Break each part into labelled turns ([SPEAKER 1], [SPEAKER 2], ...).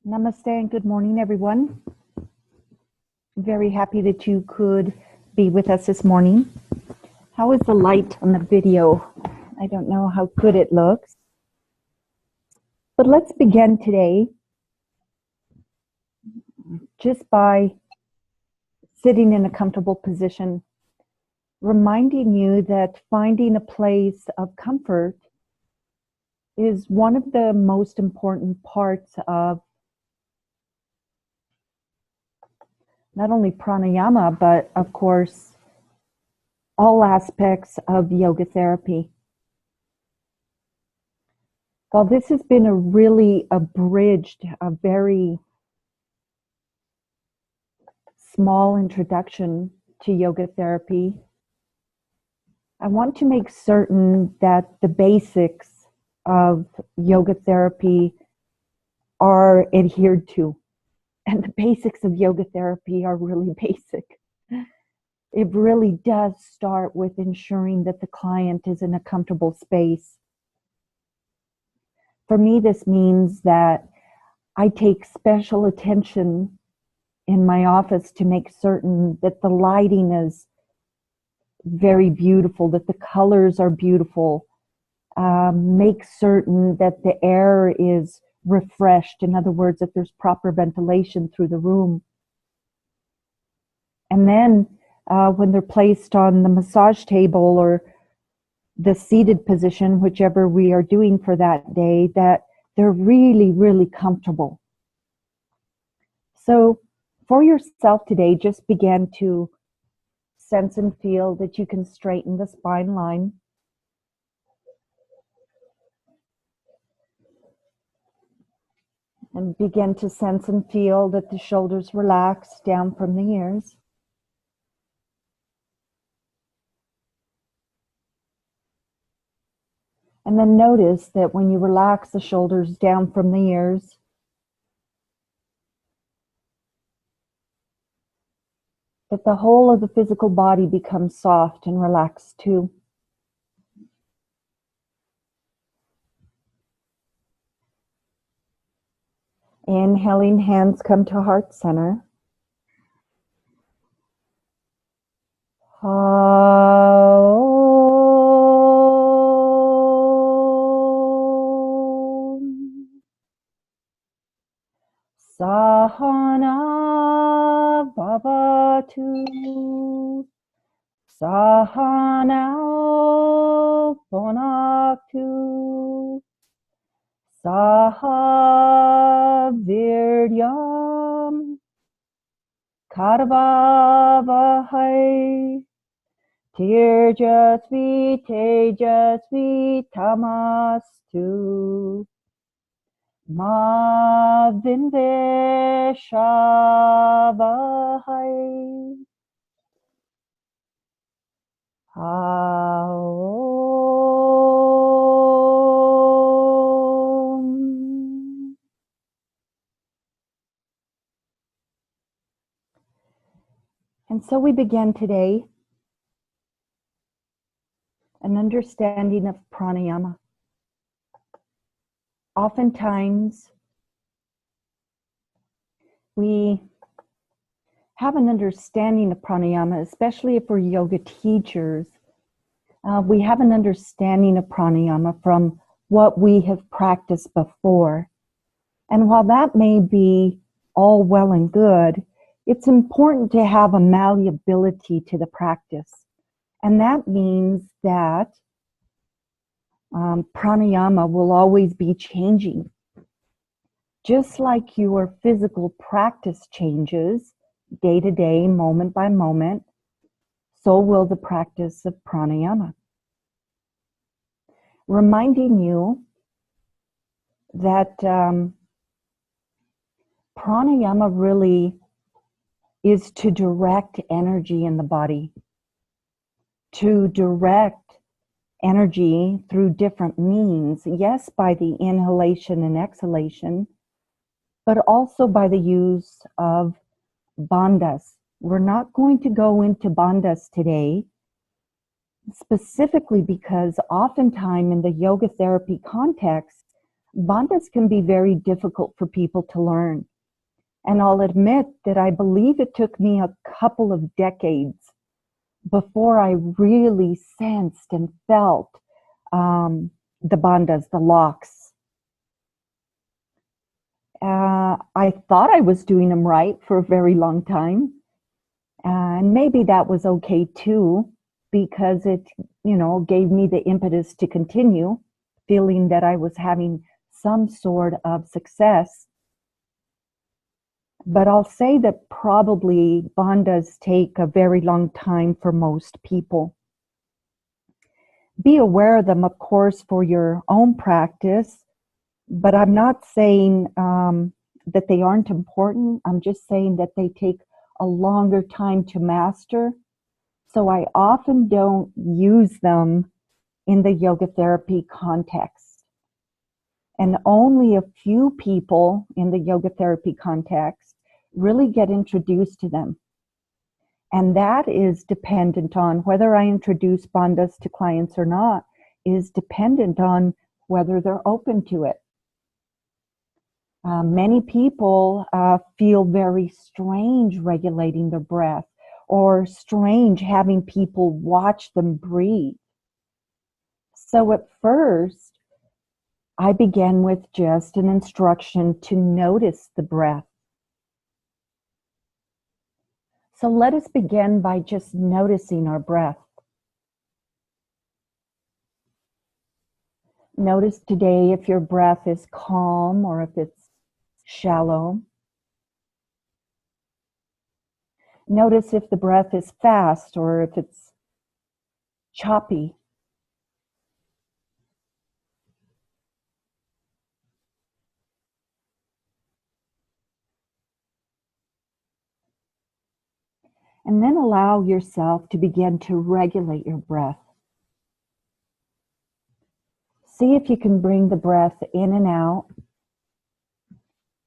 [SPEAKER 1] Namaste and good morning, everyone. Very happy that you could be with us this morning. How is the light on the video? I don't know how good it looks. But let's begin today just by sitting in a comfortable position, reminding you that finding a place of comfort is one of the most important parts of not only pranayama, but of course, all aspects of yoga therapy. While this has been a really abridged, a very small introduction to yoga therapy, I want to make certain that the basics of yoga therapy are adhered to. And the basics of yoga therapy are really basic. It really does start with ensuring that the client is in a comfortable space. For me, this means that I take special attention in my office to make certain that the lighting is very beautiful, that the colors are beautiful. Make certain that the air is refreshed. In other words, that there's proper ventilation through the room. And then when they're placed on the massage table or the seated position, whichever we are doing for that day, that they're really, really comfortable. So for yourself today, just begin to sense and feel that you can straighten the spine line. And begin to sense and feel that the shoulders relax down from the ears. And then notice that when you relax the shoulders down from the ears, that the whole of the physical body becomes soft and relaxed too. Inhaling, hands come to heart center. Sahana Bhavatu Sahana Bhunaktu Saha Viryam Karvavahai Tirjasvi Tejasvi Tamastu Ma Vindeshavahai Aum. And so we begin today an understanding of pranayama. Oftentimes, we have an understanding of pranayama, especially if we're yoga teachers. We have an understanding of pranayama from what we have practiced before. And while that may be all well and good, it's important to have a malleability to the practice. And that means that pranayama will always be changing. Just like your physical practice changes day to day, moment by moment, so will the practice of pranayama. Reminding you that pranayama really is to direct energy in the body, to direct energy through different means, yes, by the inhalation and exhalation, but also by the use of bandhas. We're not going to go into bandhas today, specifically because oftentimes in the yoga therapy context, Bandhas can be very difficult for people to learn. And I'll admit that I believe it took me a couple of decades before I really sensed and felt the bandhas, the locks. I thought I was doing them right for a very long time. And maybe that was okay too, because it, gave me the impetus to continue, feeling that I was having some sort of success. But I'll say that probably bandhas take a very long time for most people. Be aware of them, of course, for your own practice, but I'm not saying that they aren't important. I'm just saying that they take a longer time to master. So I often don't use them in the yoga therapy context. And only a few people in the yoga therapy context really get introduced to them. And that is dependent on whether I introduce bandhas to clients or not, is dependent on whether they're open to it. Many people feel very strange regulating their breath, or strange having people watch them breathe. So at first, I began with just an instruction to notice the breath. So let us begin by just noticing our breath. Notice today if your breath is calm or if it's shallow. Notice if the breath is fast or if it's choppy. And then allow yourself to begin to regulate your breath. See if you can bring the breath in and out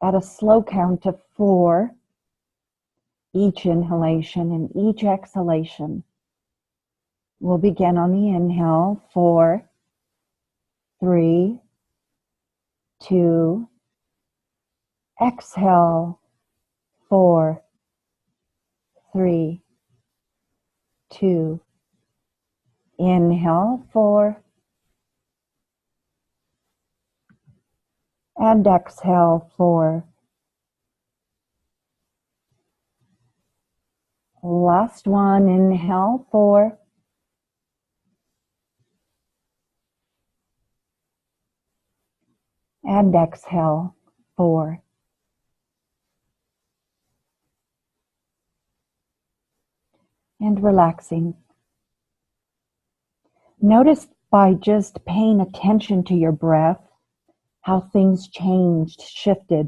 [SPEAKER 1] at a slow count of 4, each inhalation and each exhalation. We'll begin on the inhale, 4, 3, 2, exhale, 4, 3, 2, inhale, 4, and exhale, 4. Last one, inhale, 4. And exhale, 4. And relaxing. Notice by just paying attention to your breath, how things changed, shifted.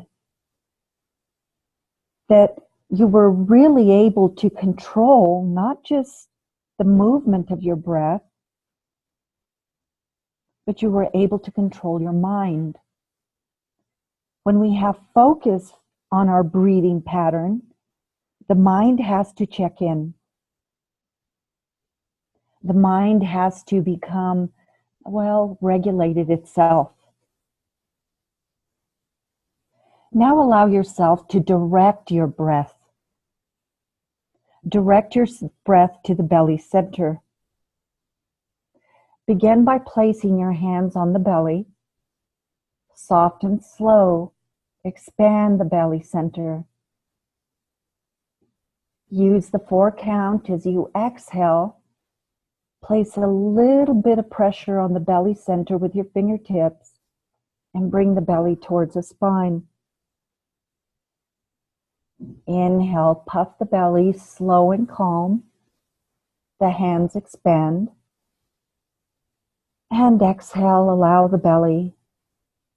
[SPEAKER 1] That you were really able to control not just the movement of your breath, but you were able to control your mind. When we have focus on our breathing pattern, the mind has to check in. The mind has to become, regulated itself. Now allow yourself to direct your breath. Direct your breath to the belly center. Begin by placing your hands on the belly. Soft and slow, expand the belly center. Use the 4 count as you exhale. Place a little bit of pressure on the belly center with your fingertips and bring the belly towards the spine. Inhale, puff the belly, slow and calm. The hands expand. And exhale, allow the belly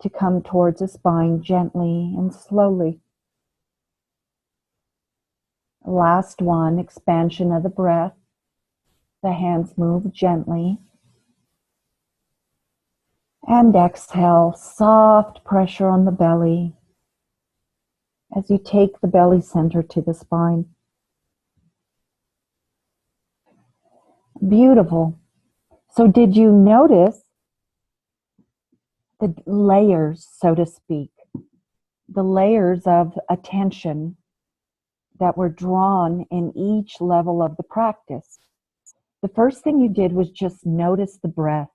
[SPEAKER 1] to come towards the spine gently and slowly. Last one, expansion of the breath. The hands move gently. And exhale, soft pressure on the belly as you take the belly center to the spine. Beautiful. So did you notice the layers, so to speak, the layers of attention that were drawn in each level of the practice. The first thing you did was just notice the breath.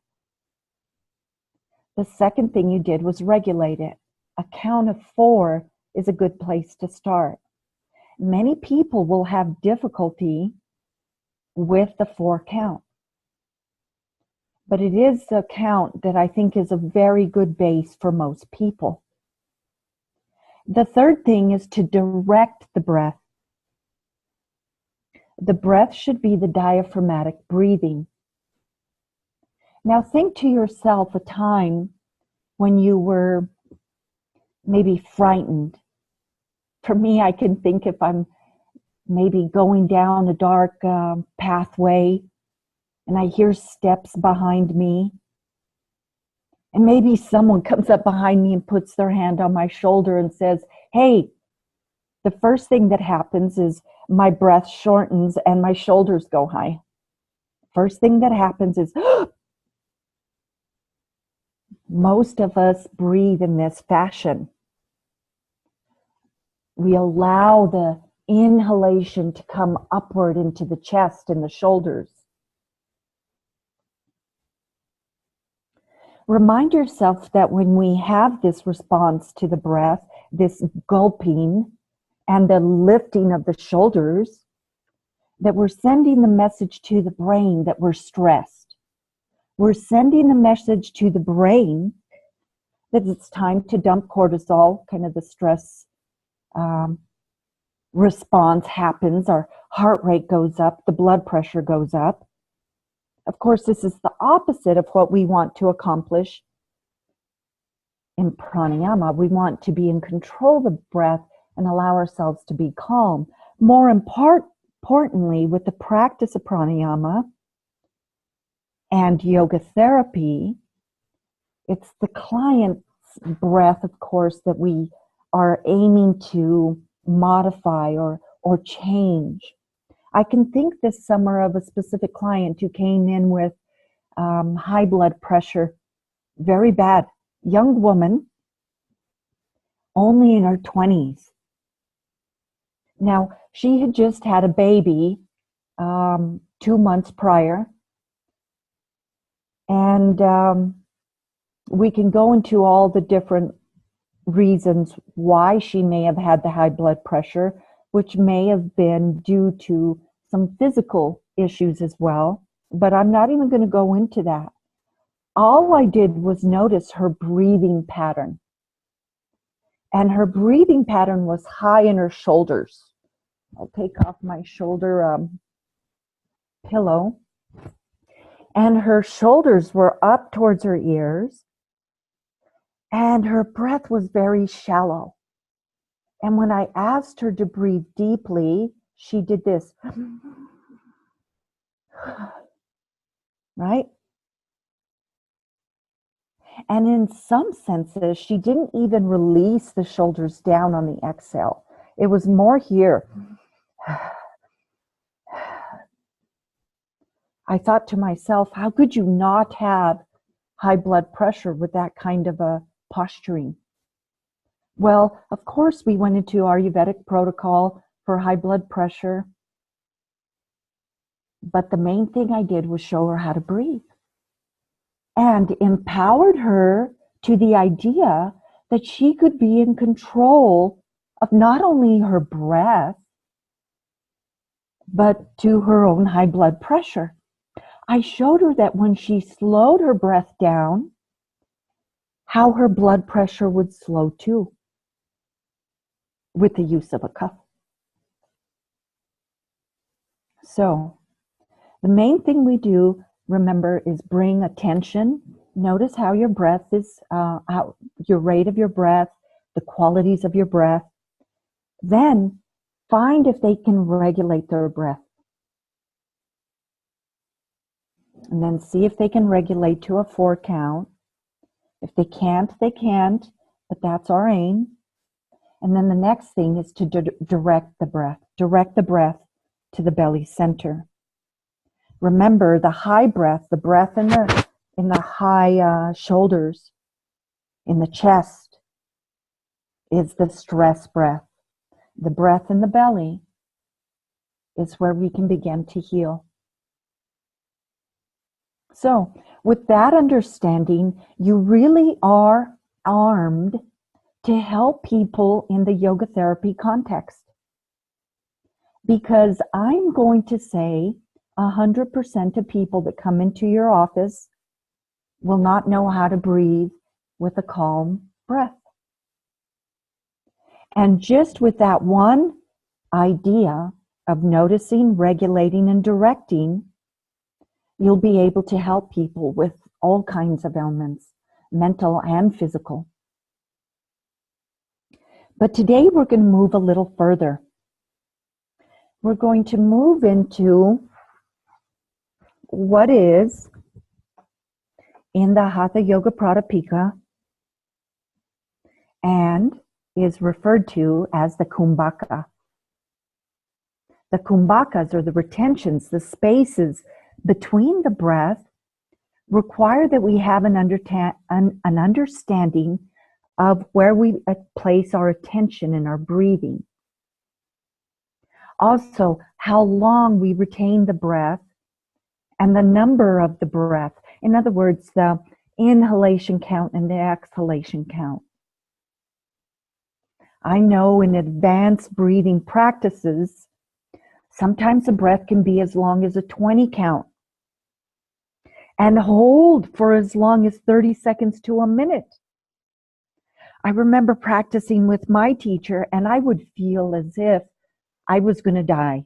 [SPEAKER 1] The second thing you did was regulate it. A count of 4 is a good place to start. Many people will have difficulty with the 4 count, but it is a count that I think is a very good base for most people. The third thing is to direct the breath. The breath should be the diaphragmatic breathing. Now think to yourself a time when you were maybe frightened. For me, I can think if I'm maybe going down a dark pathway and I hear steps behind me, and maybe someone comes up behind me and puts their hand on my shoulder and says, hey, the first thing that happens is my breath shortens and my shoulders go high. First thing that happens is most of us breathe in this fashion. We allow the inhalation to come upward into the chest and the shoulders. Remind yourself that when we have this response to the breath, this gulping and the lifting of the shoulders, that we're sending the message to the brain that we're stressed. We're sending the message to the brain that it's time to dump cortisol, kind of the stress response happens, our heart rate goes up, the blood pressure goes up. Of course, this is the opposite of what we want to accomplish in pranayama. We want to be in control of the breath and allow ourselves to be calm. More importantly, with the practice of pranayama and yoga therapy, it's the client's breath, of course, that we are aiming to modify or change. I can think this summer of a specific client who came in with high blood pressure, very bad, young woman, only in her 20s. Now, she had just had a baby 2 months prior, and we can go into all the different reasons why she may have had the high blood pressure, which may have been due to some physical issues as well, but I'm not even going to go into that. All I did was notice her breathing pattern. And her breathing pattern was high in her shoulders. I'll take off my shoulder pillow. And her shoulders were up towards her ears. And her breath was very shallow. And when I asked her to breathe deeply, she did this. Right? And in some senses, she didn't even release the shoulders down on the exhale. It was more here. I thought to myself, how could you not have high blood pressure with that kind of a posturing? Well, of course, we went into Ayurvedic protocol for high blood pressure. But the main thing I did was show her how to breathe and empowered her to the idea that she could be in control of not only her breath, but to her own high blood pressure. I showed her that when she slowed her breath down, how her blood pressure would slow too with the use of a cuff. So the main thing we do, remember, is bring attention. Notice how your breath is, your rate of your breath, the qualities of your breath. Then find if they can regulate their breath. And then see if they can regulate to a 4 count. If they can't, they can't, but that's our aim. And then the next thing is to direct the breath. Direct the breath to the belly center. Remember the high breath, the breath in the high shoulders In the chest is the stress breath. The breath in the belly is where we can begin to heal. So, with that understanding, you really are armed to help people in the yoga therapy context. Because I'm going to say 100% of people that come into your office will not know how to breathe with a calm breath. And just with that one idea of noticing, regulating, and directing, you'll be able to help people with all kinds of ailments, mental and physical. But today we're going to move a little further. We're going to move into what is in the Hatha Yoga Pradipika and is referred to as the kumbhaka. The kumbhakas, or the retentions, the spaces between the breath, require that we have an understanding of where we place our attention in our breathing. Also, how long we retain the breath and the number of the breath. In other words, the inhalation count and the exhalation count. I know in advanced breathing practices, sometimes the breath can be as long as a 20 count and hold for as long as 30 seconds to a minute. I remember practicing with my teacher, and I would feel as if I was going to die.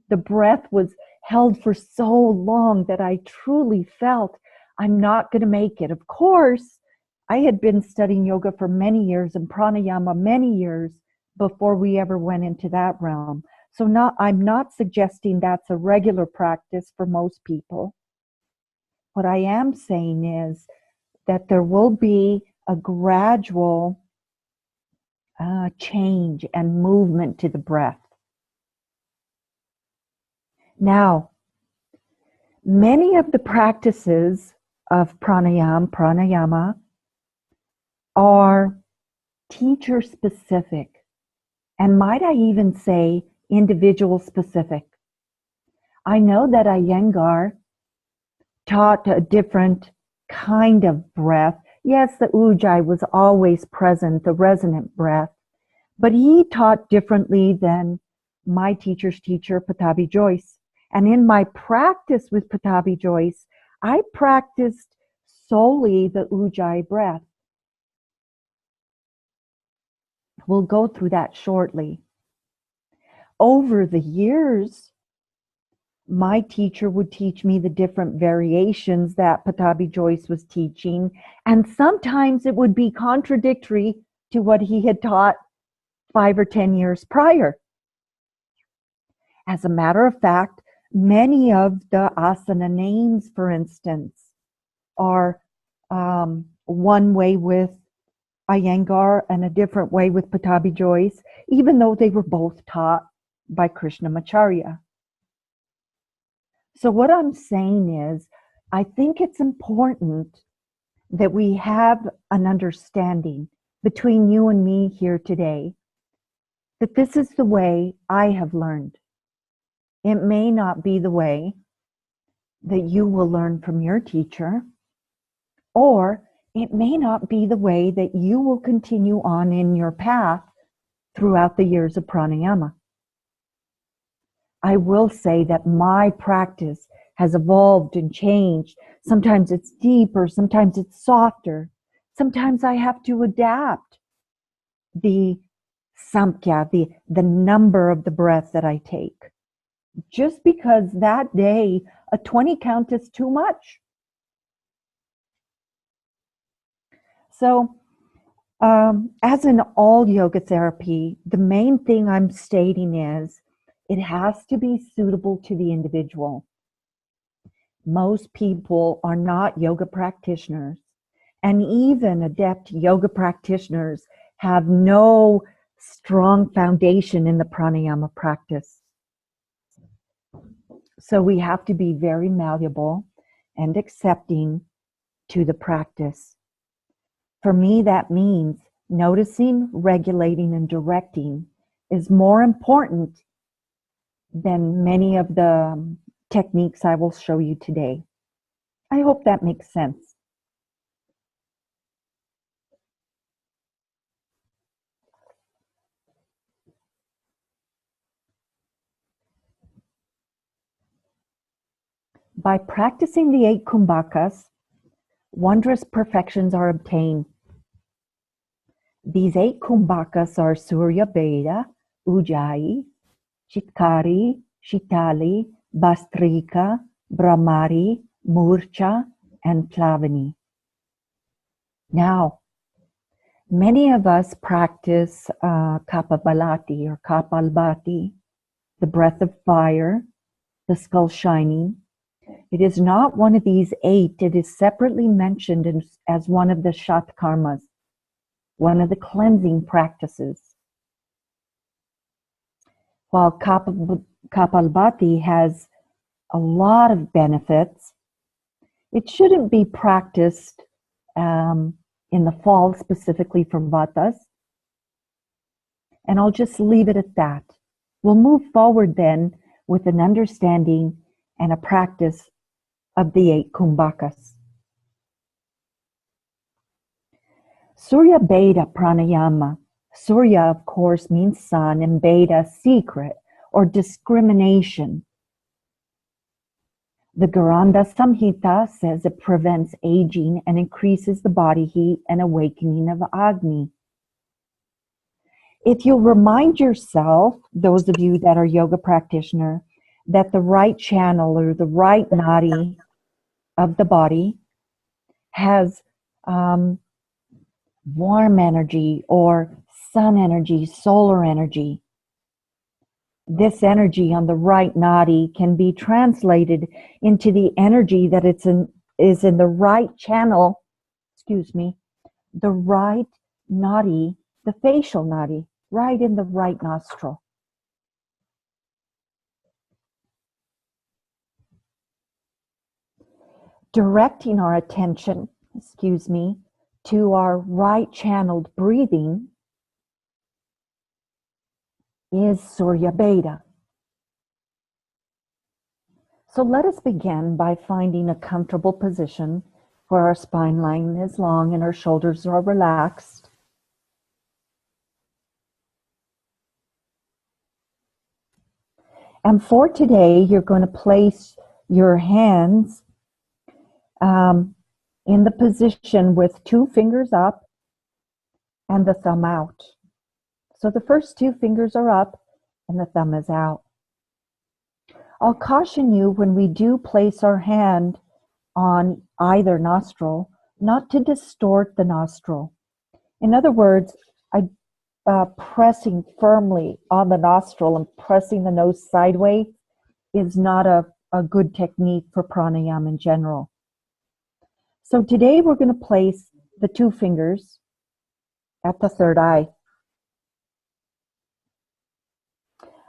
[SPEAKER 1] The breath was held for so long that I truly felt I'm not going to make it. Of course, I had been studying yoga for many years and pranayama many years before we ever went into that realm. So I'm not suggesting that's a regular practice for most people. What I am saying is that there will be a gradual change and movement to the breath. Now, many of the practices of pranayama, are teacher specific, and might I even say individual specific. I know that Iyengar taught a different kind of breath. Yes, the ujjayi was always present, the resonant breath, but he taught differently than my teacher's teacher, Pattabhi Jois. And in my practice with Pattabhi Jois, I practiced solely the ujjayi breath. We'll go through that shortly. Over the years, my teacher would teach me the different variations that Pattabhi Jois was teaching, and sometimes it would be contradictory to what he had taught 5 or 10 years prior. As a matter of fact, many of the asana names, for instance, are one way with Iyengar and a different way with Pattabhi Jois, even though they were both taught by Krishnamacharya. So what I'm saying is, I think it's important that we have an understanding between you and me here today that this is the way I have learned. It may not be the way that you will learn from your teacher, or it may not be the way that you will continue on in your path throughout the years of pranayama. I will say that my practice has evolved and changed. Sometimes it's deeper, sometimes it's softer. Sometimes I have to adapt the samkhya, the number of the breath that I take. Just because that day a 20 count is too much. So, as in all yoga therapy, the main thing I'm stating is it has to be suitable to the individual. Most people are not yoga practitioners, and even adept yoga practitioners have no strong foundation in the pranayama practice. So we have to be very malleable and accepting to the practice. For me, that means noticing, regulating, and directing is more important than many of the techniques I will show you today. I hope that makes sense. By practicing the 8 kumbhakas, wondrous perfections are obtained. These 8 kumbhakas are Surya Beda, Ujjayi, Chitkari, Shitali, Bastrika, Brahmari, Murcha, and Plavani. Now, many of us practice Kapalbhati or Kapalbhati, the breath of fire, the skull shining. It is not one of these 8. It is separately mentioned as one of the Shat karmas, one of the cleansing practices. While Kapalbhati has a lot of benefits, it shouldn't be practiced in the fall, specifically for Vatas. And I'll just leave it at that. We'll move forward then with an understanding and a practice of the 8 kumbhakas. Surya Beda Pranayama. Surya, of course, means sun, and Beda, secret or discrimination. The Garanda Samhita says it prevents aging and increases the body heat and awakening of Agni. If you'll remind yourself, those of you that are yoga practitioner, that the right channel or the right nadi of the body has warm energy or sun energy, solar energy. This energy on the right nadi can be translated into the energy that is in the right channel, the right nadi, the facial nadi, right in the right nostril. Directing our attention, to our right channeled breathing is Surya Beda. So let us begin by finding a comfortable position where our spine line is long and our shoulders are relaxed. And for today, you're going to place your hands in the position with 2 fingers up and the thumb out. So the first 2 fingers are up and the thumb is out. I'll caution you when we do place our hand on either nostril, not to distort the nostril. In other words, pressing firmly on the nostril and pressing the nose sideways is not a good technique for pranayama in general. So today we're going to place the 2 fingers at the third eye.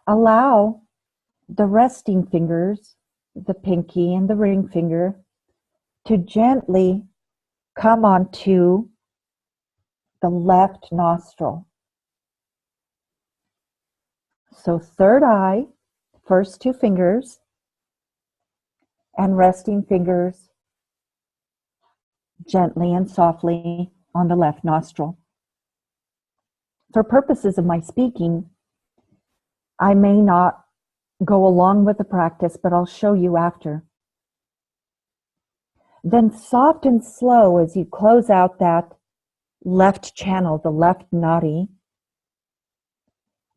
[SPEAKER 1] Allow the resting fingers, the pinky and the ring finger, to gently come onto the left nostril. So third eye, first 2 fingers, and resting fingers gently and softly on the left nostril. For purposes of my speaking, I may not go along with the practice, but I'll show you after. Then soft and slow as you close out that left channel, the left nadi,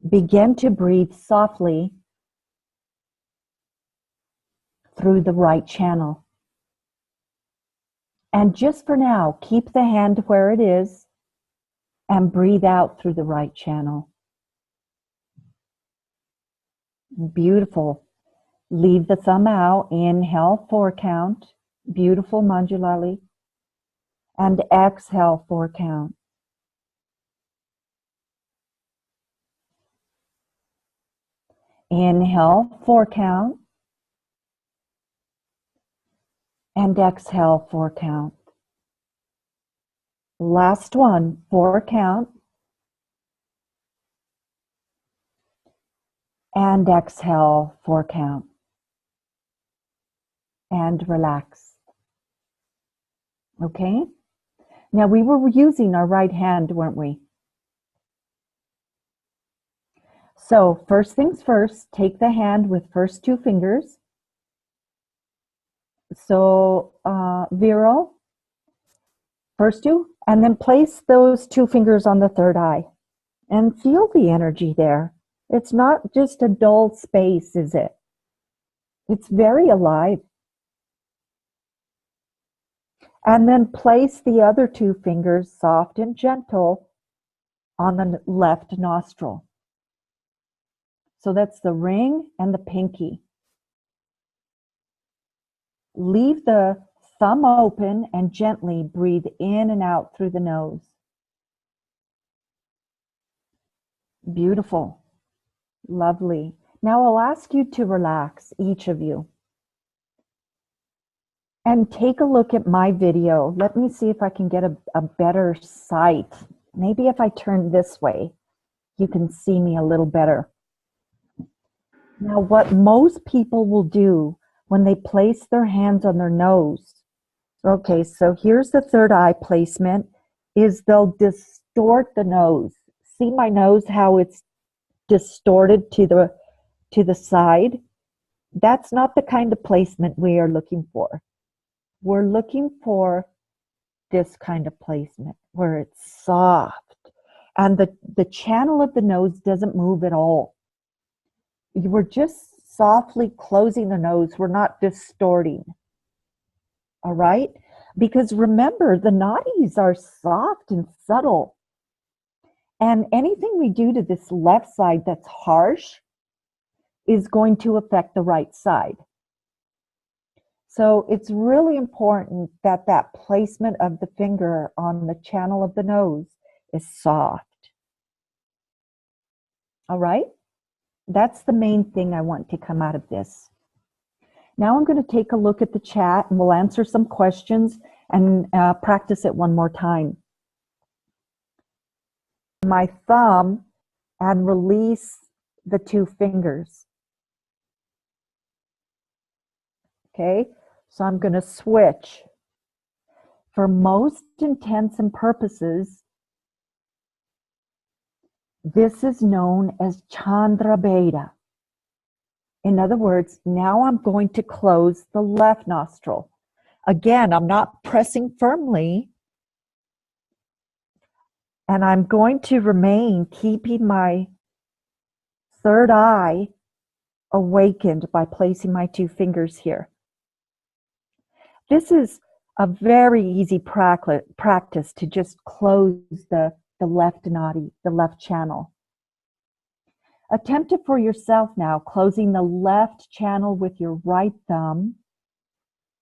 [SPEAKER 1] begin to breathe softly through the right channel. And just for now, keep the hand where it is and breathe out through the right channel. Beautiful. Leave the thumb out. Inhale, 4 count. Beautiful Manjulali. And exhale, 4 count. Inhale, 4 count. And exhale, 4 count. Last one, 4 count. And exhale, 4 count. And relax. Okay? Now we were using our right hand, weren't we? So first things first, take the hand with first 2 fingers. So Vero, first 2, and then place those 2 fingers on the third eye and feel the energy there. It's not just a dull space, is it? It's very alive. And then place the other 2 fingers, soft and gentle, on the left nostril. So that's the ring and the pinky. Leave the thumb open and gently breathe in and out through the nose. Beautiful. Lovely. Now I'll ask you to relax, each of you. And take a look at my video. Let me see if I can get a better sight. Maybe if I turn this way, you can see me a little better. Now, what most people will do when they place their hands on their nose, okay, so here's the third eye placement, is they'll distort the nose. See my nose, how it's distorted to the side? That's not the kind of placement we are looking for. We're looking for this kind of placement where it's soft and the channel of the nose doesn't move at all. We're just softly closing the nose. We're not distorting. All right? Because remember, the nadis are soft and subtle. And anything we do to this left side that's harsh is going to affect the right side. So it's really important that that placement of the finger on the channel of the nose is soft. All right? That's the main thing I want to come out of this. Now I'm going to take a look at the chat and we'll answer some questions and practice it one more time. My thumb and release the 2 fingers. Okay? So I'm going to switch. For most intents and purposes, this is known as Chandra Beta. In other words, now I'm going to close the left nostril. Again, I'm not pressing firmly. And I'm going to remain keeping my third eye awakened by placing my 2 fingers here. This is a very easy practice to just close the left nadi, the left channel. Attempt it for yourself now, closing the left channel with your right thumb.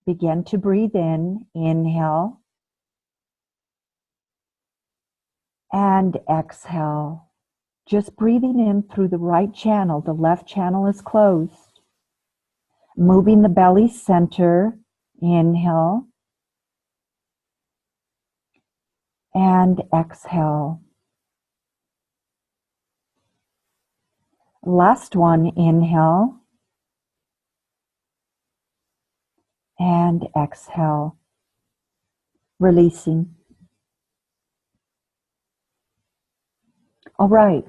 [SPEAKER 1] Begin to breathe in, inhale, and exhale. Just breathing in through the right channel, the left channel is closed. Moving the belly center, inhale, and exhale. Last one, inhale, and exhale, releasing. All right,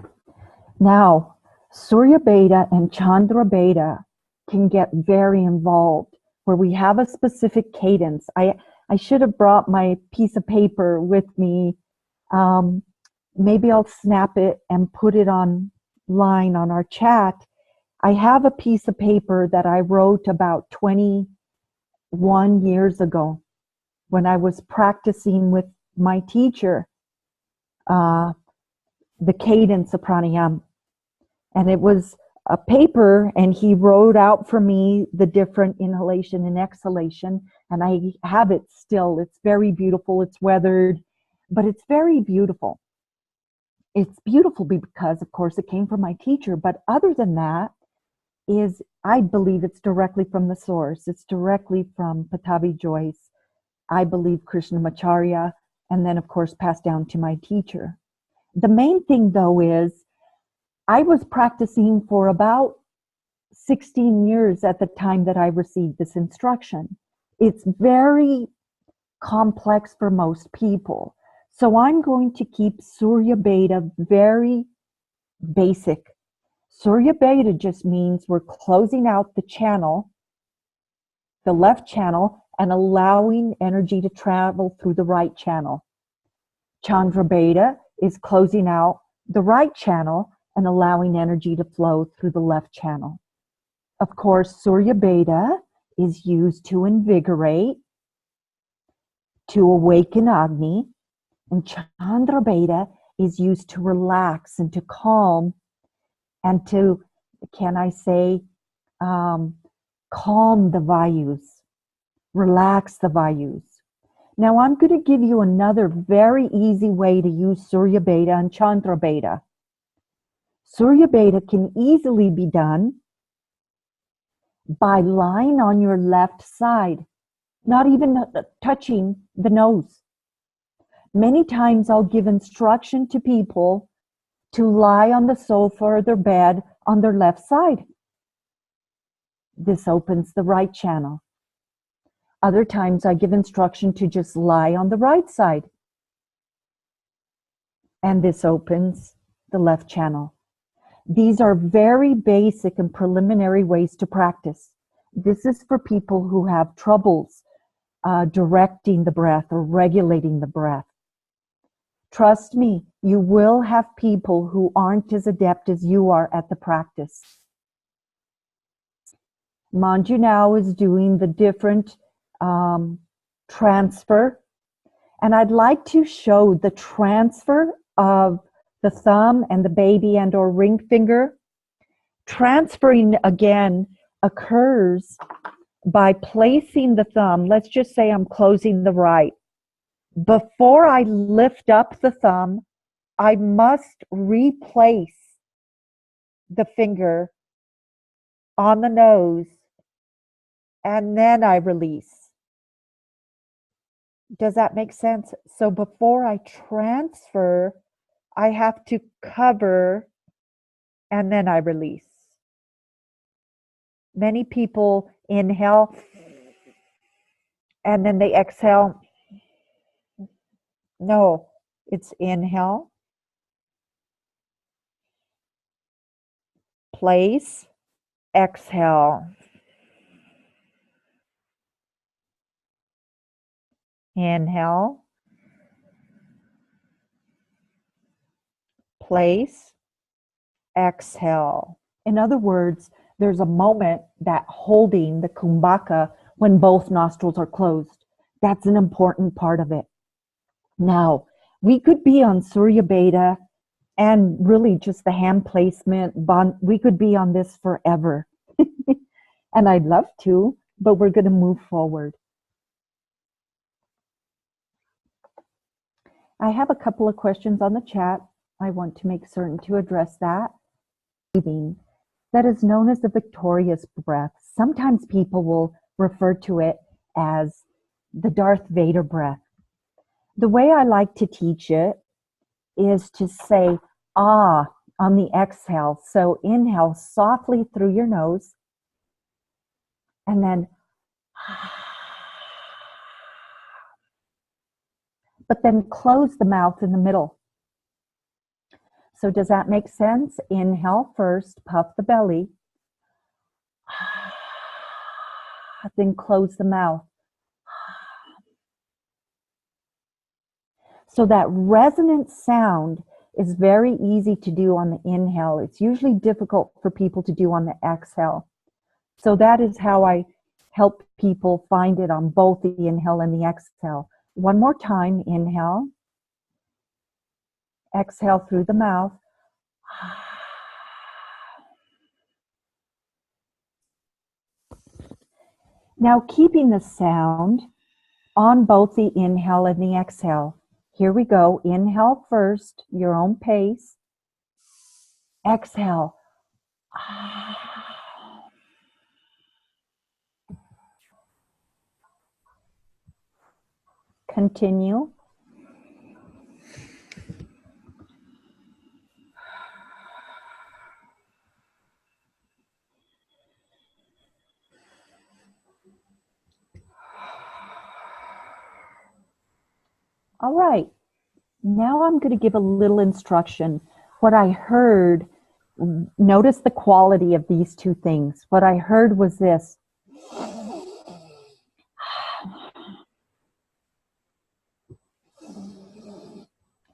[SPEAKER 1] now Surya Beta and Chandra Beta can get very involved where we have a specific cadence. I should have brought my piece of paper with me. Maybe I'll snap it and put it online on our chat. I have a piece of paper that I wrote about 21 years ago when I was practicing with my teacher, the cadence of pranayama. And it was a paper, and he wrote out for me the different inhalation and exhalation, and I have it still. It's very beautiful. It's weathered, but it's very beautiful. It's beautiful because, of course, it came from my teacher, but other than that, I believe it's directly from the source. It's directly from Patavi Joyce. I believe Krishnamacharya and then, of course, passed down to my teacher. The main thing, though, is I was practicing for about 16 years at the time that I received this instruction. It's very complex for most people. So I'm going to keep Surya Beta very basic. Surya Beta just means we're closing out the channel, the left channel, and allowing energy to travel through the right channel. Chandra Beta is closing out the right channel and allowing energy to flow through the left channel. Of course, Surya Beta is used to invigorate, to awaken Agni, and Chandra Beta is used to relax and to calm and to, can I say, calm the Vayus, relax the Vayus. Now I'm going to give you another very easy way to use Surya Beta and Chandra Beta. Surya Beta can easily be done by lying on your left side, not even touching the nose. Many times I'll give instruction to people to lie on the sofa or their bed on their left side. This opens the right channel. Other times I give instruction to just lie on the right side. And this opens the left channel. These are very basic and preliminary ways to practice. This is for people who have troubles directing the breath or regulating the breath. Trust me, you will have people who aren't as adept as you are at the practice. Manju now is doing the different transfer, and I'd like to show the transfer of the thumb and the baby and or ring finger. Transferring again occurs by placing the thumb. Let's just say I'm closing the right. Before I lift up the thumb, I must replace the finger on the nose, and then I release. Does that make sense? So before I transfer, I have to cover, and then I release. Many people inhale, and then they exhale. No, it's inhale, place, exhale. Inhale, place, exhale. In other words, there's a moment that holding the kumbhaka when both nostrils are closed. That's an important part of it. Now, we could be on Surya Beta and really just the hand placement. We could be on this forever. And I'd love to, but we're going to move forward. I have a couple of questions on the chat. I want to make certain to address that. Breathing that is known as the victorious breath. Sometimes people will refer to it as the Darth Vader breath. The way I like to teach it is to say ah on the exhale. So inhale softly through your nose, and then but then close the mouth in the middle. So does that make sense? Inhale first, puff the belly, then close the mouth. So that resonant sound is very easy to do on the inhale. It's usually difficult for people to do on the exhale. So that is how I help people find it on both the inhale and the exhale. One more time, inhale, exhale through the mouth. Now keeping the sound on both the inhale and the exhale. Here we go. Inhale first, your own pace. Exhale. Continue. All right. Now I'm going to give a little instruction. What I heard, notice the quality of these two things. What I heard was this.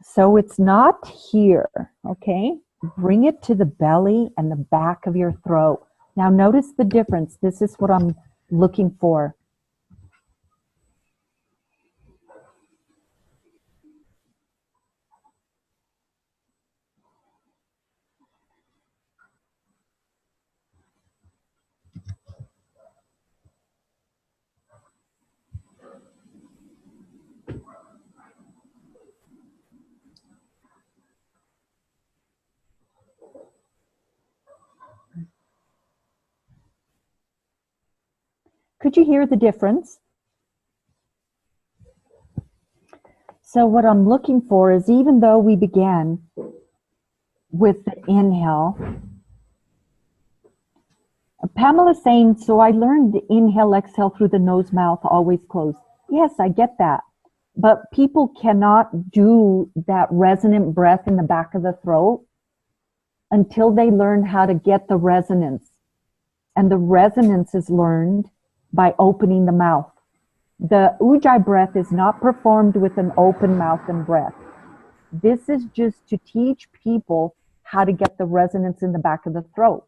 [SPEAKER 1] So it's not here, okay? Bring it to the belly and the back of your throat. Now notice the difference. This is what I'm looking for. Could you hear the difference? So what I'm looking for is, even though we began with the inhale, Pamela's saying, so I learned the inhale, exhale through the nose, mouth, always closed. Yes, I get that. But people cannot do that resonant breath in the back of the throat until they learn how to get the resonance. And the resonance is learned by opening the mouth. The Ujjayi breath is not performed with an open mouth and breath. This is just to teach people how to get the resonance in the back of the throat.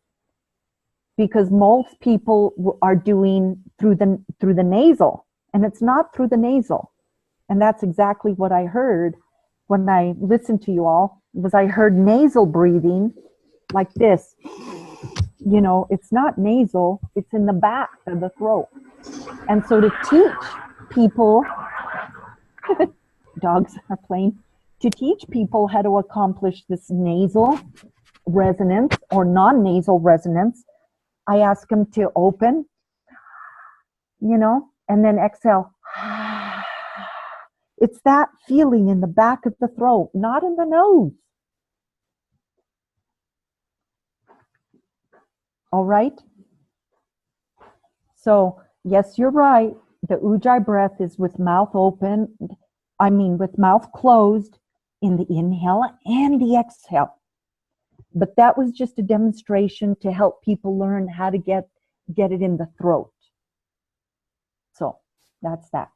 [SPEAKER 1] Because most people are doing through the nasal, and it's not through the nasal. And that's exactly what I heard when I listened to you all, was I heard nasal breathing like this. You know, it's not nasal, it's in the back of the throat. And so to teach people, dogs are playing, to teach people how to accomplish this nasal resonance or non-nasal resonance, I ask them to open, you know, and then exhale. It's that feeling in the back of the throat, not in the nose. All right? So, yes, you're right. The Ujjayi breath is with mouth open, with mouth closed in the inhale and the exhale. But that was just a demonstration to help people learn how to get it in the throat. So, that's that.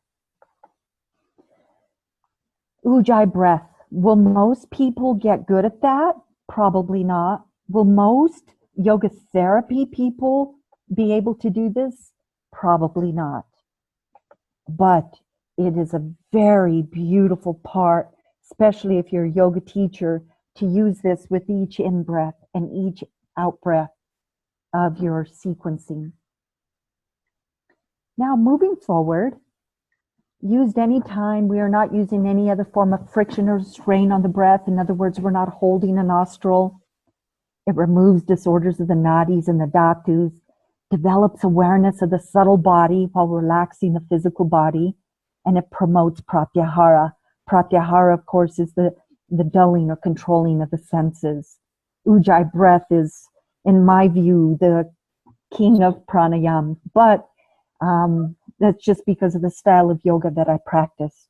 [SPEAKER 1] Ujjayi breath. Will most people get good at that? Probably not. Will most yoga therapy people be able to do this? Probably not. But it is a very beautiful part, especially if you're a yoga teacher, to use this with each in-breath and each out-breath of your sequencing. Now, moving forward, used anytime we are not using any other form of friction or strain on the breath. In other words, we're not holding a nostril. It removes disorders of the nadis and the dhatus, develops awareness of the subtle body while relaxing the physical body, and it promotes pratyahara. Pratyahara, of course, is the dulling or controlling of the senses. Ujjayi breath is, in my view, the king of pranayama, but that's just because of the style of yoga that I practiced.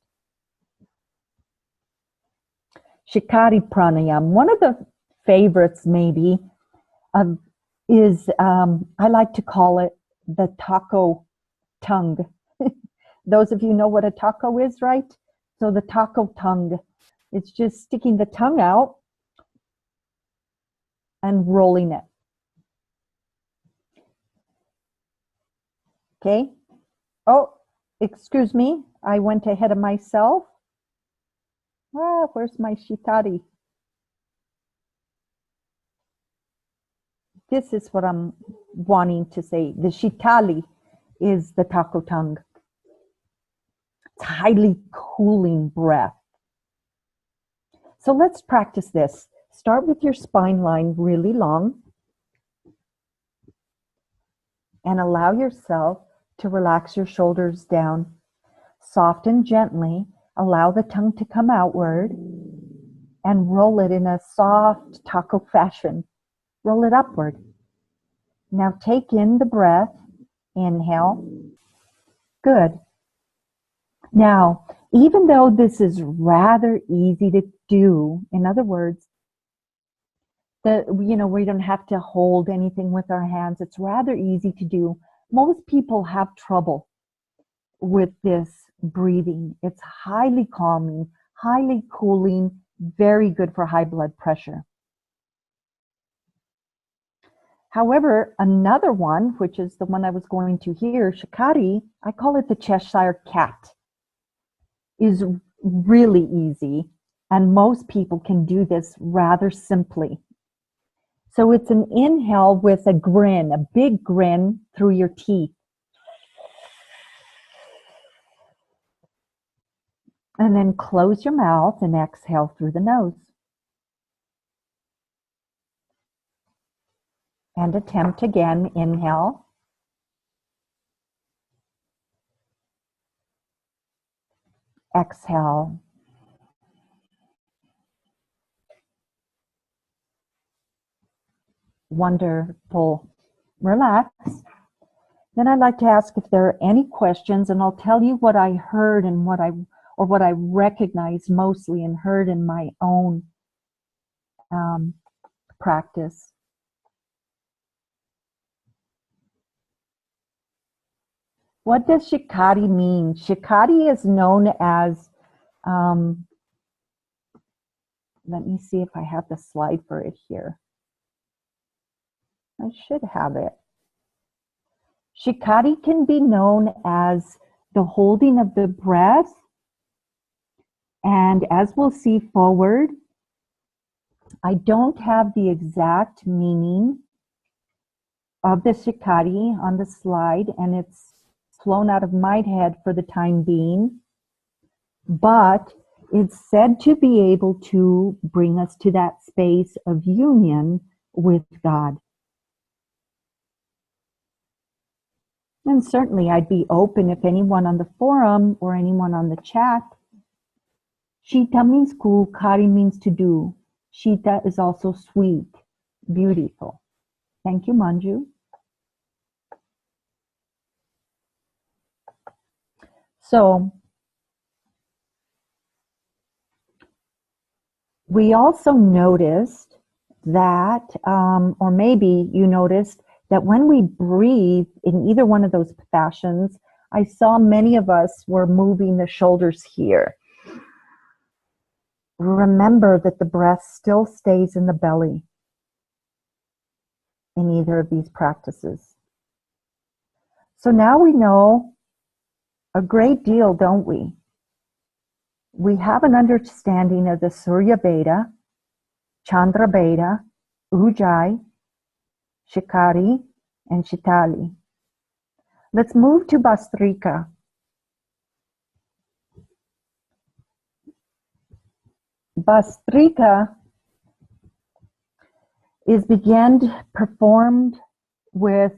[SPEAKER 1] Shikari pranayama. One of the favorites maybe is, I like to call it the taco tongue. Those of you know what a taco is, right? So the taco tongue, it's just sticking the tongue out and rolling it. Okay. Oh, excuse me. I went ahead of myself. Where's my shikari? This is what I'm wanting to say. The shitali is the taco tongue. It's highly cooling breath. So let's practice this. Start with your spine line really long and allow yourself to relax your shoulders down. Soft and gently, allow the tongue to come outward and roll it in a soft taco fashion. Roll it upward. Now take in the breath. Inhale. Good. Now, Even though this is rather easy to do, in other words, we don't have to hold anything with our hands. It's rather easy to do. Most people have trouble with this breathing. It's highly calming, highly cooling, very good for high blood pressure. However, another one, which is the one I was going to here, Shikari, I call it the Cheshire cat, is really easy, and most people can do this rather simply. So it's an inhale with a grin, a big grin through your teeth. And then close your mouth and exhale through the nose. And attempt again, inhale. Exhale. Wonderful. Relax. Then I'd like to ask if there are any questions, and I'll tell you what I heard and what I recognized mostly and heard in my own practice. What does Shikari mean? Shikari is known as, let me see if I have the slide for it here. I should have it. Shikari can be known as the holding of the breath. And as we'll see forward, I don't have the exact meaning of the Shikari on the slide, and it's flown out of my head for the time being. But it's said to be able to bring us to that space of union with God. And certainly I'd be open if anyone on the forum or anyone on the chat. Shita means cool, Kari means to do. Shita is also sweet, beautiful. Thank you, Manju. So, we also noticed that, or maybe you noticed that when we breathe in either one of those fashions, I saw many of us were moving the shoulders here. Remember that the breath still stays in the belly in either of these practices. So now we know a great deal, don't we? We have an understanding of the Surya Veda, Chandra Veda, Ujjayi, Shikari, and Shitali. Let's move to Bhastrika. Bhastrika is performed with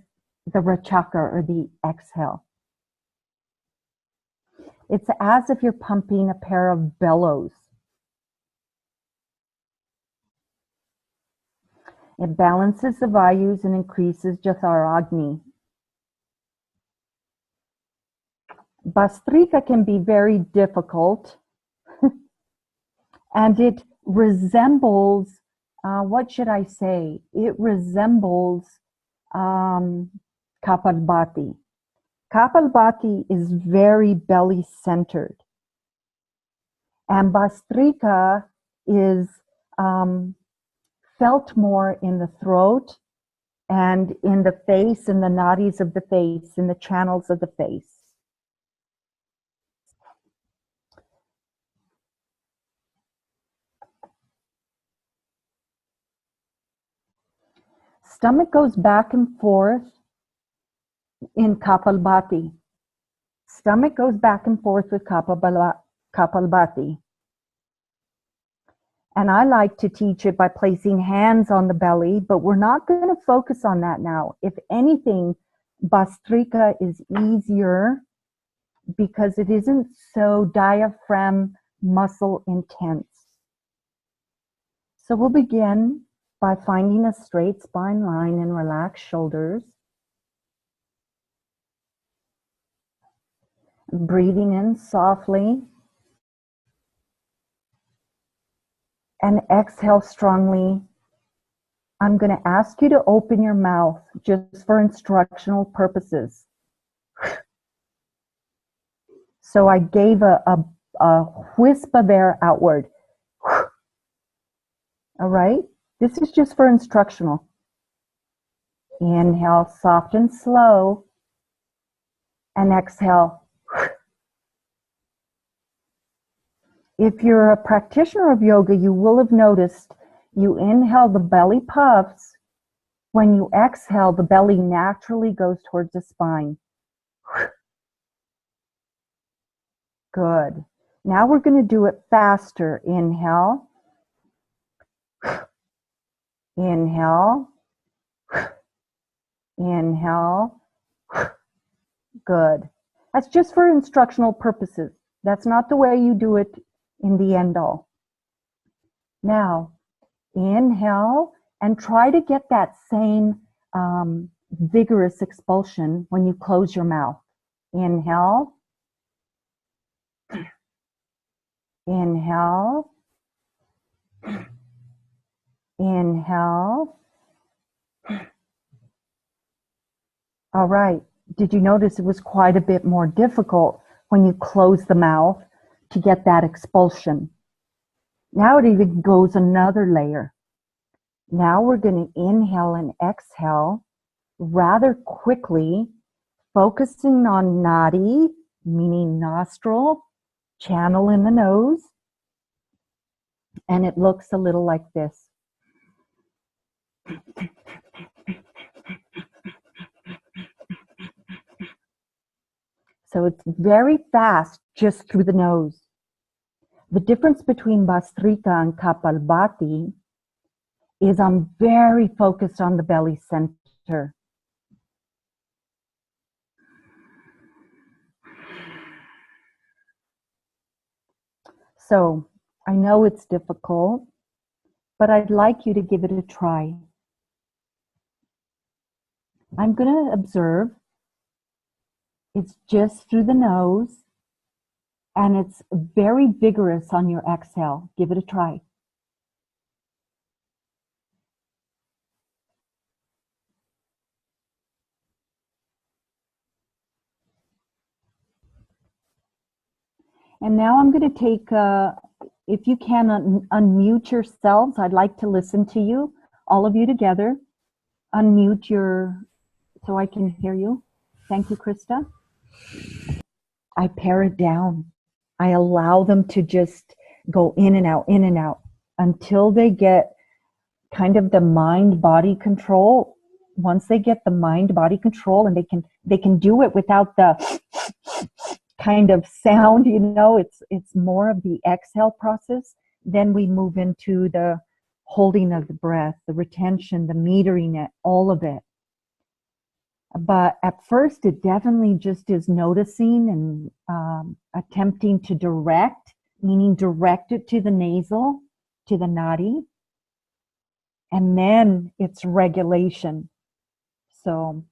[SPEAKER 1] the Rachaka, or the exhale. It's as if you're pumping a pair of bellows. It balances the vayus and increases Jatharagni. Bhastrika can be very difficult, and it resembles, what should I say? It resembles Kapalbhati. Kapalbhati is very belly-centered, and Bhastrika is felt more in the throat and in the face, in the nadis of the face, in the channels of the face. Stomach goes back and forth in Kapalbhati. Stomach goes back and forth with Kapalbhati. And I like to teach it by placing hands on the belly, but we're not going to focus on that now. If anything, Bhastrika is easier because it isn't so diaphragm muscle intense. So we'll begin by finding a straight spine line and relaxed shoulders. Breathing in softly And exhale strongly. I'm going to ask you to open your mouth just for instructional purposes. So I gave a wisp of air outward. All right? This is just for instructional. Inhale, soft and slow. And exhale. If you're a practitioner of yoga, you will have noticed you inhale, the belly puffs. When you exhale, the belly naturally goes towards the spine. Good. Now we're going to do it faster. Inhale. Inhale. Inhale. Good. That's just for instructional purposes. That's not the way you do it in the end all. Now, inhale and try to get that same vigorous expulsion when you close your mouth. Inhale. Inhale. Inhale. All right. Did you notice it was quite a bit more difficult when you close the mouth to get that expulsion? Now it even goes another layer. Now we're going to inhale and exhale rather quickly, focusing on nadi, meaning nostril, channel in the nose, and it looks a little like this. So it's very fast just through the nose. The difference between Bhastrika and Kapalbhati is I'm very focused on the belly center. So I know it's difficult, but I'd like you to give it a try. I'm going to observe. It's just through the nose, and it's very vigorous on your exhale. Give it a try. And now I'm going to take, if you can unmute yourselves, I'd like to listen to you, all of you together. Unmute so I can hear you. Thank you, Krista. I pare it down. I allow them to just go in and out until they get kind of the mind-body control. Once they get the mind-body control, and they can do it without the kind of sound, it's more of the exhale process. Then we move into the holding of the breath, the retention, the metering it, all of it. But at first, it definitely just is noticing and attempting to direct, meaning direct it to the nasal, to the nadi. And then it's regulation. So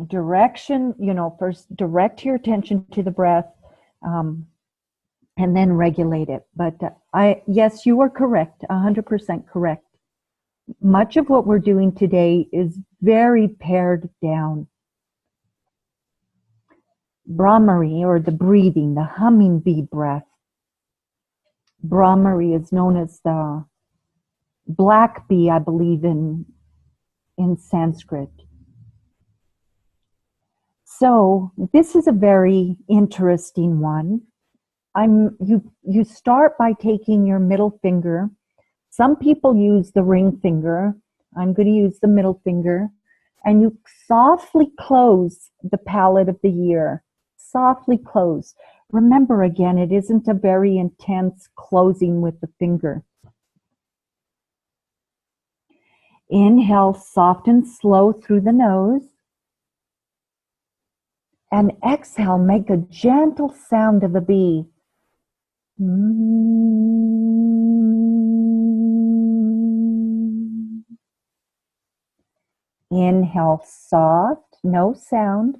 [SPEAKER 1] direction, first direct your attention to the breath, and then regulate it. But yes, you are correct, 100% correct. Much of what we're doing today is very pared down. Brahmari, or the breathing, the humming bee breath. Brahmari is known as the black bee, I believe, in Sanskrit. So this is a very interesting one. You start by taking your middle finger. Some people use the ring finger. I'm going to use the middle finger. And you softly close the palate of the ear. Softly close. Remember, again, it isn't a very intense closing with the finger. Inhale soft and slow through the nose. And exhale, make a gentle sound of a bee. Inhale soft, no sound.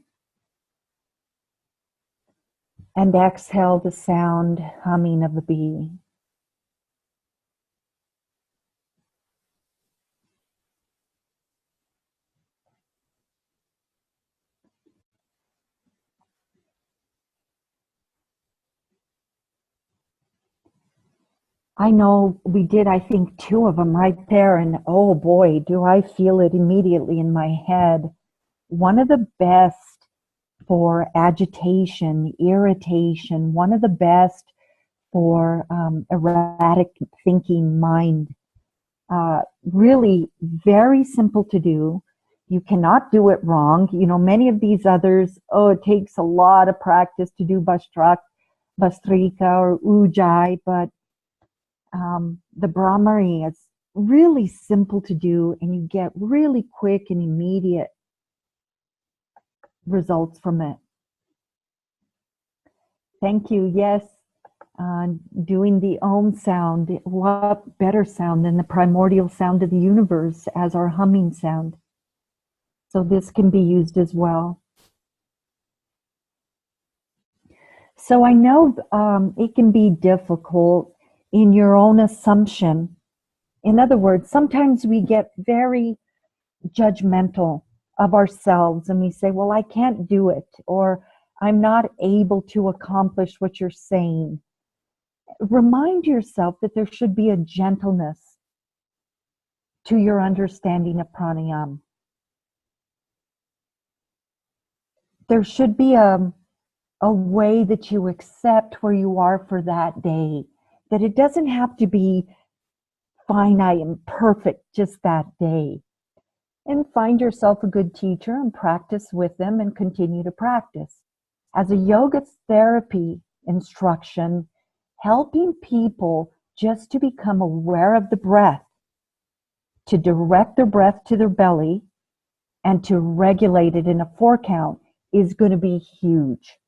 [SPEAKER 1] And exhale the sound humming of a bee. I know we did, I think, two of them right there. And oh boy, do I feel it immediately in my head. One of the best for agitation, irritation, one of the best for erratic thinking mind. Really very simple to do. You cannot do it wrong. You know, many of these others, oh, it takes a lot of practice to do Bastrika or Ujjayi, but the Brahmari is really simple to do, and you get really quick and immediate results from it. Thank you. Yes, doing the Om sound. What better sound than the primordial sound of the universe as our humming sound? So this can be used as well. So I know it can be difficult in your own assumption. In other words, sometimes we get very judgmental of ourselves and we say, well, I can't do it, or I'm not able to accomplish what you're saying. Remind yourself that there should be a gentleness to your understanding of pranayama. There should be a way that you accept where you are for that day, that it doesn't have to be finite and perfect just that day. And find yourself a good teacher and practice with them and continue to practice. As a yoga therapy instruction, helping people just to become aware of the breath, to direct their breath to their belly, and to regulate it in a 4 count is going to be huge.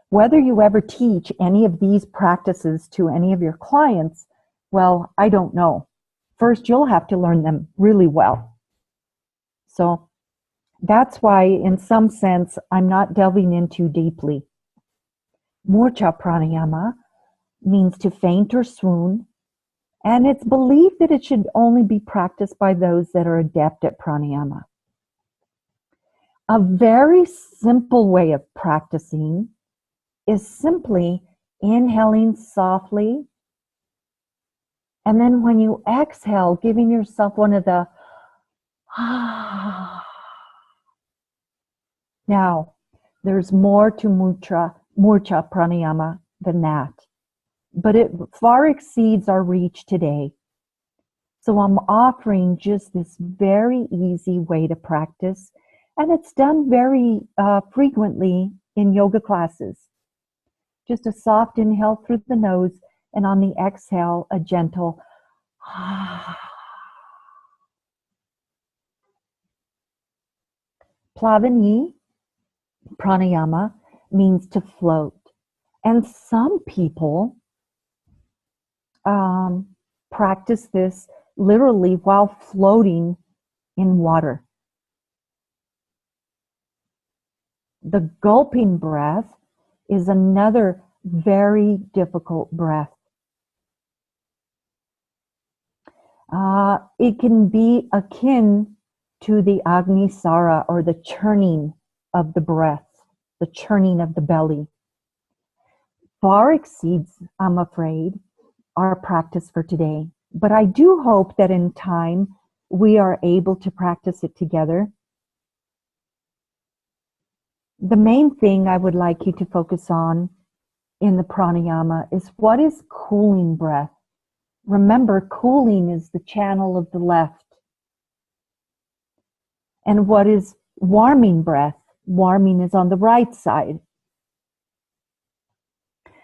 [SPEAKER 1] Whether you ever teach any of these practices to any of your clients, well, I don't know. First, you'll have to learn them really well. So that's why, in some sense, I'm not delving in too deeply. Murcha pranayama means to faint or swoon, and it's believed that it should only be practiced by those that are adept at pranayama. A very simple way of practicing is simply inhaling softly, and then when you exhale, giving yourself one of the Now, there's more to murcha pranayama than that, but it far exceeds our reach today. So I'm offering just this very easy way to practice, and it's done very frequently in yoga classes. Just a soft inhale through the nose, and on the exhale, a gentle Plavani pranayama means to float. And some people practice this literally while floating in water. The gulping breath is another very difficult breath. It can be akin to the Agnisara, or the churning of the breath, the churning of the belly. Far exceeds, I'm afraid, our practice for today. But I do hope that in time we are able to practice it together. The main thing I would like you to focus on in the pranayama is what is cooling breath. Remember, cooling is the channel of the left. And what is warming breath? Warming is on the right side.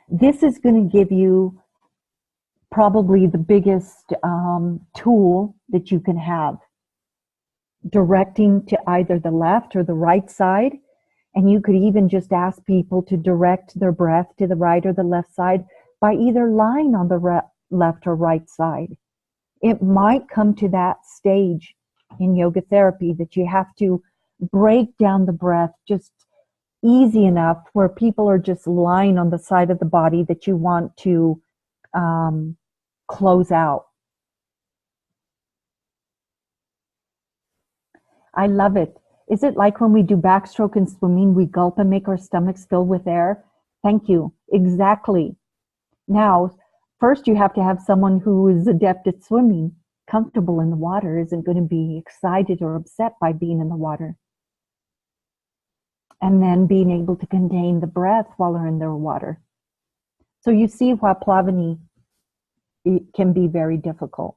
[SPEAKER 1] This is going to give you probably the biggest tool that you can have, directing to either the left or the right side. And you could even just ask people to direct their breath to the right or the left side by either lying on the left or right side. It might come to that stage in yoga therapy that you have to break down the breath just easy enough where people are just lying on the side of the body that you want to close out. I love it. Is it like when we do backstroke in swimming, we gulp and make our stomachs fill with air? Thank you. Exactly. Now, First, you have to have someone who is adept at swimming, comfortable in the water, isn't going to be excited or upset by being in the water. And then being able to contain the breath while they're in the water. So you see why Plavani can be very difficult.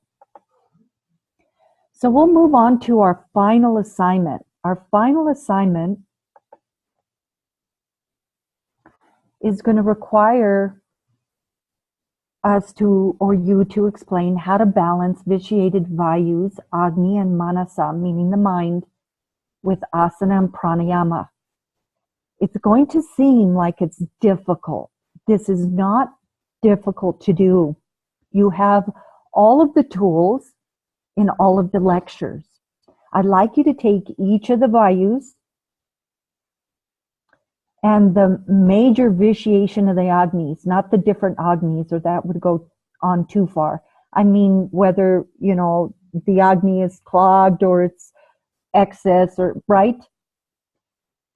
[SPEAKER 1] So we'll move on to our final assignment. Our final assignment is going to require us to, or you to explain how to balance vitiated vayus, agni, and manasa, meaning the mind, with asana and pranayama. It's going to seem like it's difficult. This is not difficult to do. You have all of the tools in all of the lectures. I'd like you to take each of the vayus and the major vitiation of the agnis, not the different agnis, or that would go on too far. I mean, whether, the agni is clogged or it's excess, or right?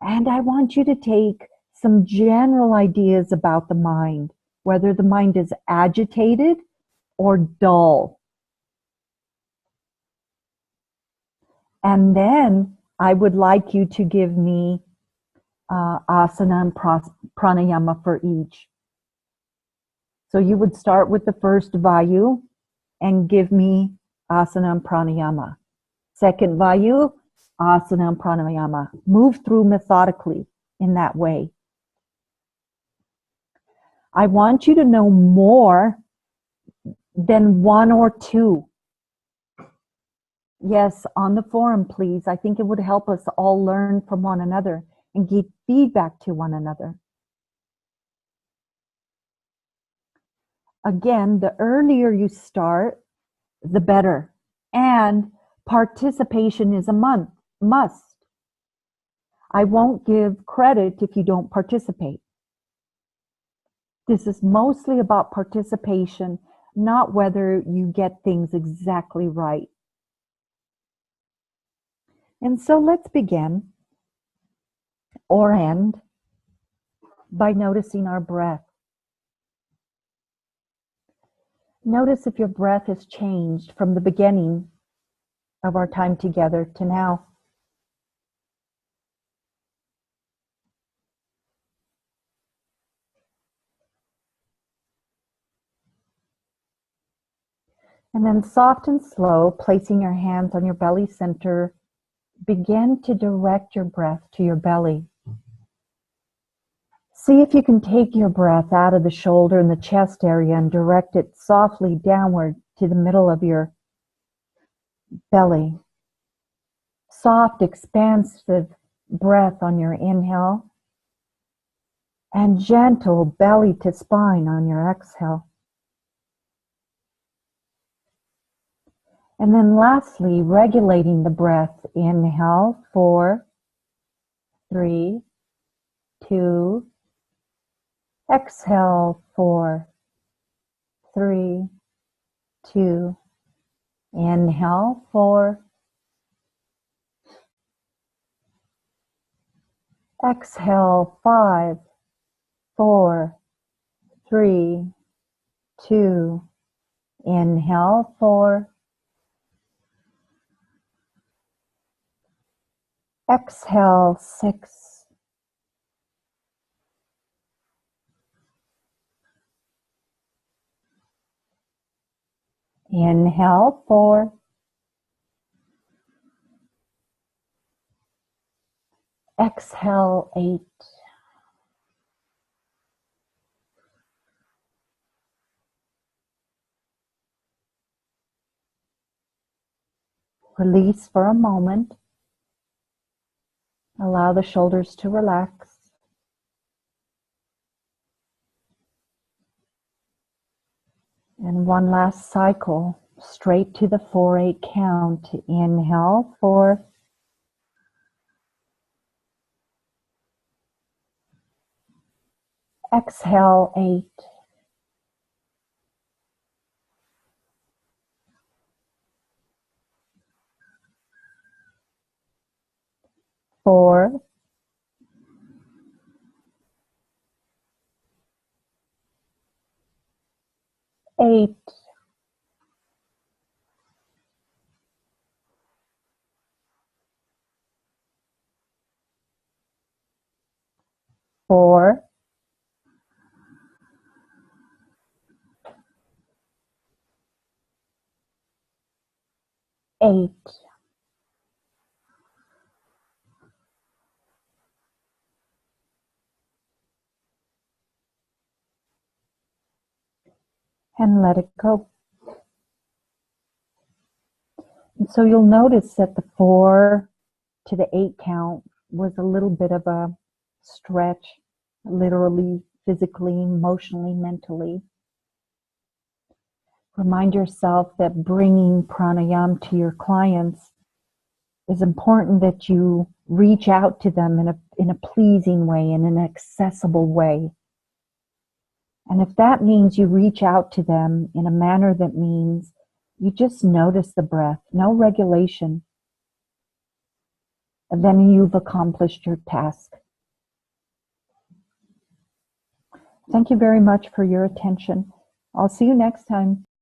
[SPEAKER 1] And I want you to take some general ideas about the mind, whether the mind is agitated or dull. And then I would like you to give me asana and pranayama for each. So you would start with the first vayu and give me asana and pranayama. Second vayu, asana and pranayama. Move through methodically in that way. I want you to know more than one or two. Yes, on the forum, please. I think it would help us all learn from one another and give feedback to one another. Again, the earlier you start, the better. And participation is a must. I won't give credit if you don't participate. This is mostly about participation, not whether you get things exactly right. And so let's begin or end by noticing our breath. Notice if your breath has changed from the beginning of our time together to now. And then soft and slow, placing your hands on your belly center, begin to direct your breath to your belly. See if you can take your breath out of the shoulder and the chest area and direct it softly downward to the middle of your belly. Soft, expansive breath on your inhale, and gentle belly to spine on your exhale. And then lastly, regulating the breath. Inhale, 4, 3, 2. Exhale, 4, 3, 2. Inhale, 4. Exhale, 5, 4, 3, 2. Inhale, 4. Exhale, 6. Inhale, 4. Exhale, 8. Release for a moment. Allow the shoulders to relax. And one last cycle, straight to the 4-8 count. Inhale, 4. Exhale, 8. 4. 8, 4, 8, and let it go. And so you'll notice that the 4 to the 8 count was a little bit of a stretch, literally, physically, emotionally, mentally. Remind yourself that bringing pranayama to your clients is important, that you reach out to them in a pleasing way, in an accessible way. And if that means you reach out to them in a manner that means you just notice the breath, no regulation, and then you've accomplished your task. Thank you very much for your attention. I'll see you next time.